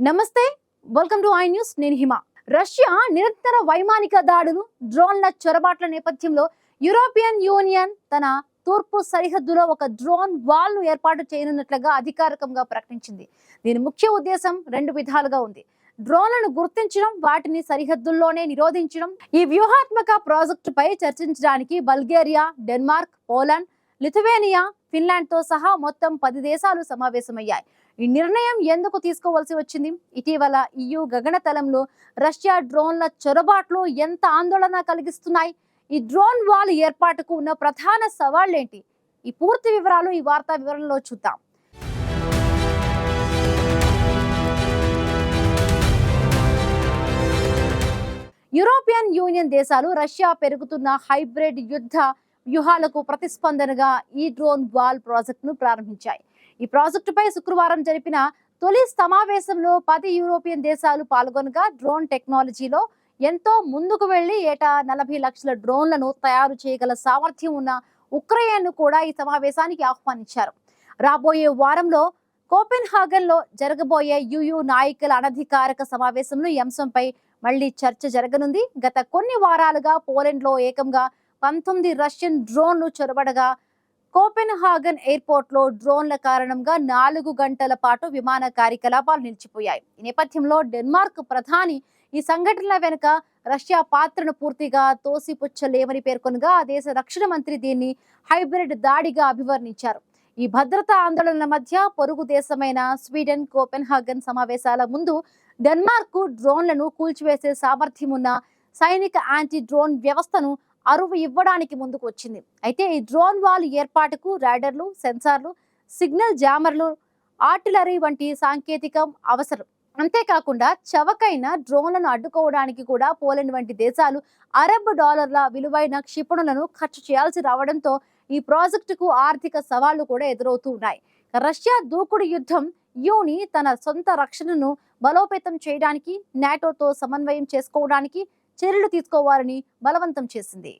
నమస్తే, welcome to I news. నేను హిమ. Russia నిరంతర వైమానిక దాడులు, డ్రోన్ల చొరబాట్ల నేపథ్యంలో యూరోపియన్ యూనియన్ తన తూర్పు సరిహద్దులో ఒక డ్రోన్ వాల్ ను ఏర్పాటు చేయనున్నట్లుగా అధికారికంగా ప్రకటించింది. దీని ముఖ్య ఉద్దేశం రెండు విధాలుగా ఉంది. డ్రోన్లను గుర్తించడం, వాటిని సరిహద్దుల్లోనే నిరోధించడం. ఈ వ్యూహాత్మక ప్రాజెక్టుపై చర్చించడానికి Bulgaria, Denmark, Poland, Lithuania, Finland తో సహా మొత్తం 10 దేశాలు సమావేశమయ్యాయి. ఈ నిర్ణయం ఎందుకు తీసుకోవాల్సి వచ్చింది? ఇటీవల EU గగనతలంలో రష్యా డ్రోన్ల చొరబాట్లు ఎంత ఆందోళన కలిగిస్తున్నాయి? ఈ డ్రోన్ వాల్ ఏర్పాటుకు ఉన్న ప్రధాన సవాళ్లేంటి? ఈ పూర్తి వివరాలు ఈ వార్తా వివరణలో చూద్దాం. యూరోపియన్ యూనియన్ దేశాలు రష్యా పెరుగుతున్న హైబ్రిడ్ యుద్ధ వ్యూహాలకు ప్రతిస్పందనగా ఈ డ్రోన్ వాల్ ప్రాజెక్టును ప్రారంభించాయి. ఈ ప్రాజెక్టుపై శుక్రవారం జరిపిన తొలి సమావేశంలో 10 యూరోపియన్ దేశాలు పాల్గొనగా, డ్రోన్ టెక్నాలజీలో ఎంతో ముందుకు వెళ్లి ఏటా 40 లక్షల డ్రోన్లను తయారు చేయగల సామర్థ్యం ఉన్న ఉక్రెయిన్ను కూడా ఈ సమావేశానికి ఆహ్వానించారు. రాబోయే వారంలో కోపెన్హాగన్ లో జరగబోయే EU నాయకుల అనధికారిక సమావేశంలో ఈ అంశంపై మళ్లీ చర్చ జరగనుంది. గత కొన్ని వారాలుగా పోలాండ్ లో ఏకంగా 19 రష్యన్ డ్రోన్లు చొరబడగా, కోపెన్హాగన్ ఎయిర్పోర్ట్ లో డ్రోన్ల కారణంగా 4 గంటల పాటు విమాన కార్యకలాపాలు నిలిచిపోయాయి. ఈ నేపథ్యంలో డెన్మార్క్ ప్రధాని ఈ సంఘటనల వెనుక రష్యా పాత్రను పూర్తిగా తోసిపుచ్చలేమని పేర్కొనగా, ఆ దేశ రక్షణ మంత్రి దీన్ని హైబ్రిడ్ దాడిగా అభివర్ణించారు. ఈ భద్రతా ఆందోళనల మధ్య పొరుగు దేశమైన స్వీడన్ కోపెన్హాగన్ సమావేశాల ముందు డెన్మార్క్ డ్రోన్లను కూల్చివేసే సామర్థ్యం ఉన్న సైనిక యాంటీ డ్రోన్ వ్యవస్థను అరువు ఇవ్వడానికి ముందుకు వచ్చింది. అయితే ఈ డ్రోన్ వాల్ ఏర్పాటుకు రాడర్లు, సెన్సార్లు, సిగ్నల్ జామర్లు, ఆర్టిలరీ వంటి సాంకేతికం అవసరం. అంతేకాకుండా చవకైన డ్రోన్లను అడ్డుకోవడానికి కూడా పోలాండ్ వంటి దేశాలు అరబ్ డాలర్ల విలువైన క్షిపణులను ఖర్చు చేయాల్సి రావడంతో ఈ ప్రాజెక్టుకు ఆర్థిక సవాళ్లు కూడా ఎదురవుతూ ఉన్నాయి. రష్యా దూకుడు యుద్ధం యూని తన సొంత రక్షణను బలోపేతం చేయడానికి, నాటోతో సమన్వయం చేసుకోవడానికి చర్యలు తీసుకోవాలని బలవంతం చేసింది.